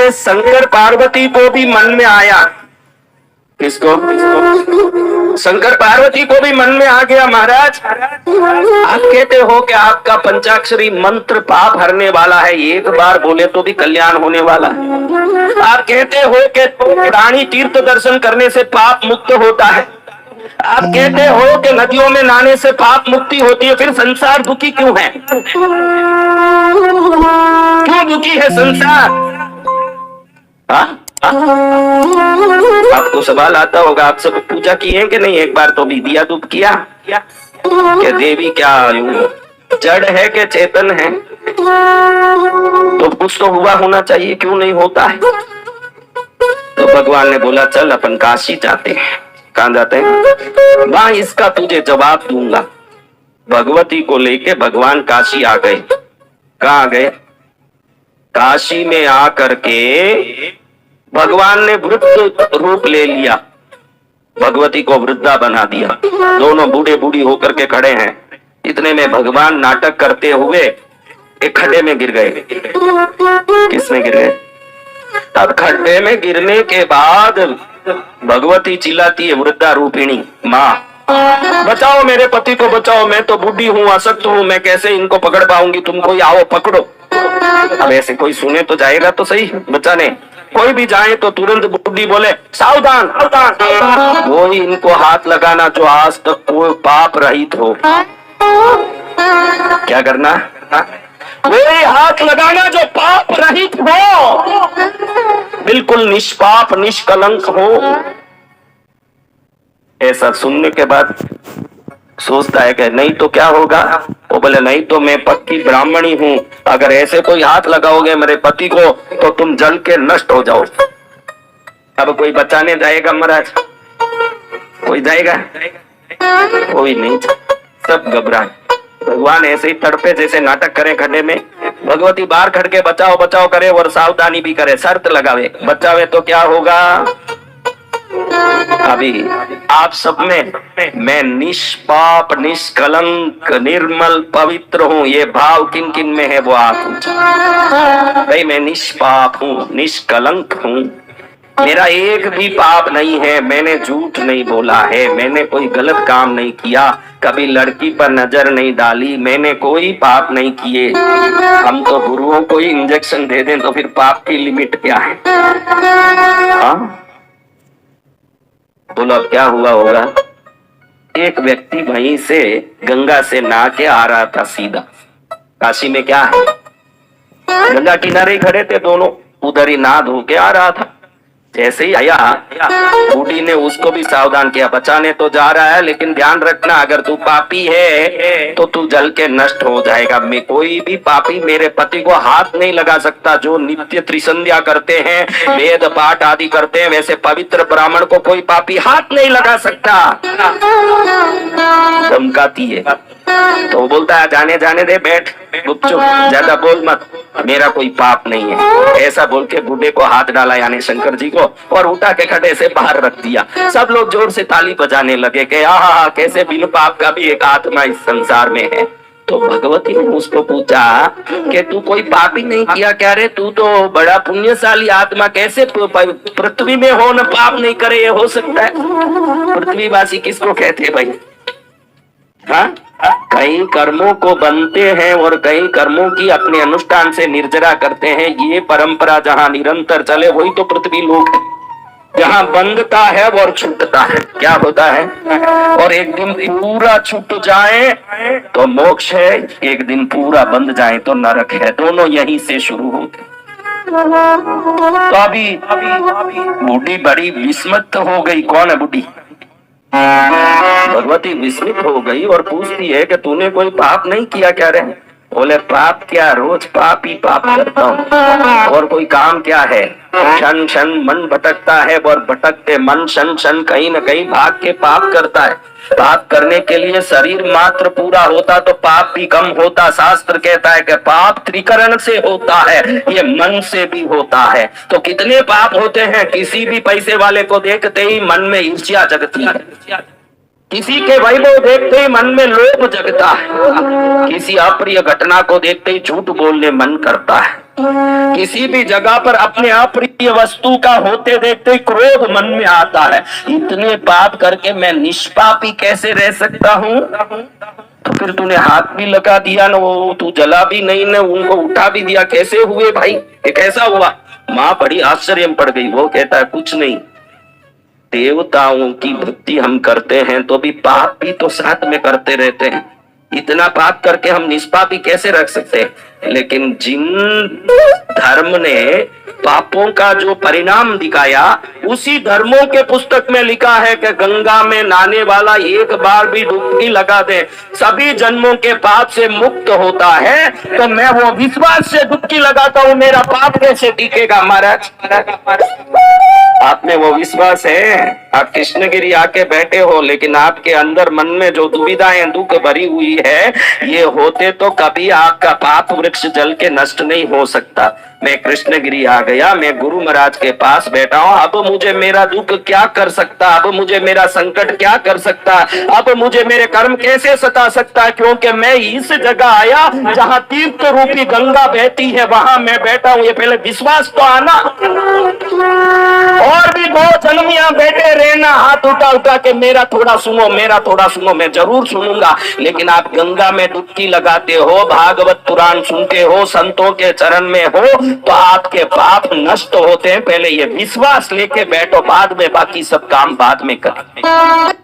ये शंकर पार्वती को भी मन में आया। किसको? शंकर पार्वती को भी मन में आ गया, महाराज आप कहते हो कि आपका पंचाक्षरी मंत्र पाप हरने वाला है, एक बार बोले तो भी कल्याण होने वाला है। आप कहते हो कि प्राणी तीर्थ दर्शन करने से पाप मुक्त होता है। आप कहते हो कि नदियों में नहाने से पाप मुक्ति होती है, फिर संसार दुखी क्यों है? क्यों दुखी है संसार? आपको सवाल आता होगा, आप सब पूजा की है कि नहीं? एक बार तो भी दिया धूप किया कि देवी क्या जड़ है कि चेतन है? तो कुछ तो हुआ होना चाहिए, क्यों नहीं होता है? तो भगवान ने बोला चल अपन काशी जाते हैं। कहाँ जाते हैं? वहां इसका तुझे जवाब दूंगा। भगवती को लेके भगवान काशी आ गए। कहाँ गए? काशी में आकर के भगवान ने वृद्ध रूप ले लिया, भगवती को वृद्धा बना दिया। दोनों बूढ़े बूढ़ी होकर के खड़े हैं। इतने में भगवान नाटक करते हुए एक खड्डे में गिर गए। किसमें गिर गए? अब खड्डे में गिरने के बाद भगवती चिल्लाती है, वृद्धा रूपिणी माँ बचाओ मेरे पति को बचाओ, मैं तो बूढ़ी हूँ, असक्त हूँ, मैं कैसे इनको पकड़ पाऊंगी, तुम कोई आओ पकड़ो। अब ऐसे कोई सुने तो जाएगा तो सही बचाने, कोई भी जाए तो तुरंत बुद्धि बोले सावधान सावधान, वो ही इनको हाथ लगाना जो आज तक कोई पाप रहित हो। क्या करना? वही हाथ लगाना जो पाप रहित हो, बिल्कुल निष्पाप निष्कलंक हो। ऐसा सुनने के बाद सोचता है कि नहीं तो क्या होगा? वो बोले नहीं तो मैं पक्की ब्राह्मणी हूँ, अगर ऐसे कोई हाथ लगाओगे मेरे पति को तो तुम जल के नष्ट हो जाओ। अब कोई बचाने जाएगा महाराज? कोई जाएगा? कोई नहीं, सब घबराए। भगवान ऐसे ही तड़पे जैसे नाटक करे खड्डे में। भगवती बाहर खड़ के बचाओ बचाओ करे और सावधानी भी करे, शर्त लगावे, बचावे तो क्या होगा? अभी आप सब में मैं निष्पाप निष्कलंक निर्मल पवित्र हूँ, ये भाव किन किन में है वो आप भाई। मैं निष्पाप हूँ निष्कलंक हूँ, मेरा एक भी पाप नहीं है, मैंने झूठ नहीं बोला है, मैंने कोई गलत काम नहीं किया, कभी लड़की पर नजर नहीं डाली, मैंने कोई पाप नहीं किए। हम तो गुरुओं को ही इंजेक्शन दे दें तो फिर पाप की लिमिट क्या है? हाँ बोलो अब क्या हुआ होगा? एक व्यक्ति वहीं से गंगा से नहा के आ रहा था सीधा। काशी में क्या है, गंगा किनारे ही खड़े थे दोनों, उधर ही नहा धो के आ रहा था। जैसे ही आया बूढ़ी ने उसको भी सावधान किया, बचाने तो जा रहा है लेकिन ध्यान रखना अगर तू पापी है तो तू जल के नष्ट हो जाएगा। मैं कोई भी पापी मेरे पति को हाथ नहीं लगा सकता। जो नित्य त्रिसंध्या करते हैं, वेद पाठ आदि करते हैं, वैसे पवित्र ब्राह्मण को कोई पापी हाथ नहीं लगा सकता। धमकाती है तो वो बोलता है जाने जाने दे, बैठ चुप, ज्यादा बोल मत, मेरा कोई पाप नहीं है। ऐसा बोल के बूढ़े को हाथ डाला यानी शंकर जी को, और उठा के खड्डे से बाहर रख दिया। सब लोग जोर से ताली बजाने लगे कि आहा कैसे बिन पाप का भी एक आत्मा इस संसार में है। तो भगवती ने उसको पूछा कि तू कोई पापी नहीं किया क्या रे? तू तो बड़ा पुण्यशाली आत्मा, कैसे पृथ्वी में हो न पाप नहीं करे? ये हो सकता है? पृथ्वीवासी किसको कहते हैं भाई? हाँ, कई कर्मों को बनते हैं और कई कर्मों की अपने अनुष्ठान से निर्जरा करते हैं। ये परंपरा जहाँ निरंतर चले वही तो पृथ्वी लोक है। जहाँ बंधता है और छूटता है क्या होता है? और एक दिन पूरा छूट जाए तो मोक्ष है, एक दिन पूरा बंध जाए तो नरक है। दोनों यहीं से शुरू होते। तो अभी बूढ़ी बड़ी विस्मित हो गई। कौन है बूढ़ी? भगवती विस्मित हो गई और पूछती है कि तूने कोई पाप नहीं किया क्या रे? बोले पाप क्या, रोज पाप ही पाप करता हूँ, और कोई काम क्या है? क्षण क्षण मन भटकता है और भटकते मन क्षण क्षण कहीं न कहीं भाग के पाप करता है। पाप करने के लिए शरीर मात्र पूरा होता तो पाप भी कम होता। शास्त्र कहता है कि पाप त्रिकरण से होता है, ये मन से भी होता है। तो कितने पाप होते हैं? किसी भी पैसे वाले को देखते ही मन में ईर्ष्या जगती है। किसी के वैभव देखते ही मन में लोभ जगता है, किसी अप्रिय घटना को देखते ही झूठ बोलने मन करता है, किसी भी जगह पर अपने अप्रिय वस्तु का होते देखते ही क्रोध मन में आता है। इतने पाप करके मैं निष्पापी कैसे रह सकता हूँ? तो फिर तूने हाथ भी लगा दिया ना, वो तू जला भी नहीं ना, उनको उठा भी दिया, कैसे हुए भाई, ये कैसा हुआ? माँ बड़ी आश्चर्य में पड़ गई। वो कहता है कुछ नहीं, देवताओं की भक्ति हम करते हैं तो भी पाप भी तो साथ में करते रहते हैं, इतना पाप करके हम निष्पापी कैसे रख सकते हैं? लेकिन जिन धर्म ने पापों का जो परिणाम दिखाया, उसी धर्मों के पुस्तक में लिखा है कि गंगा में नहाने वाला एक बार भी डुबकी लगा दे सभी जन्मों के पाप से मुक्त होता है। तो मैं वो विश्वास से डुबकी लगाता हूँ, मेरा पाप कैसे टिकेगा? महाराज आप में वो विश्वास है? आप कृष्णगिरी आके बैठे हो, लेकिन आपके अंदर मन में जो दुविधाएं दुख भरी हुई है, ये होते तो कभी आपका पाप वृक्ष जल के नष्ट नहीं हो सकता। मैं कृष्णगिरी आ गया, मैं गुरु महाराज के पास बैठा हूँ, अब मुझे मेरा दुख क्या कर सकता? अब मुझे मेरा संकट क्या कर सकता? अब मुझे मेरे कर्म कैसे सता सकता? क्योंकि मैं इस जगह आया जहाँ तीर्थ रूपी गंगा बहती है, वहां मैं बैठा हूँ। ये पहले विश्वास तो आना। और भी दो जन्म यहाँ बैठे रहना, हाथ उठा उठा के मेरा थोड़ा सुनो, मेरा थोड़ा सुनो, मैं जरूर सुनूंगा। लेकिन आप गंगा में डुबकी लगाते हो, भागवत पुराण सुनते हो, संतों के चरण में हो, तो आपके पाप नष्ट होते हैं। पहले ये विश्वास लेके बैठो, बाद में बाकी सब काम बाद में करें।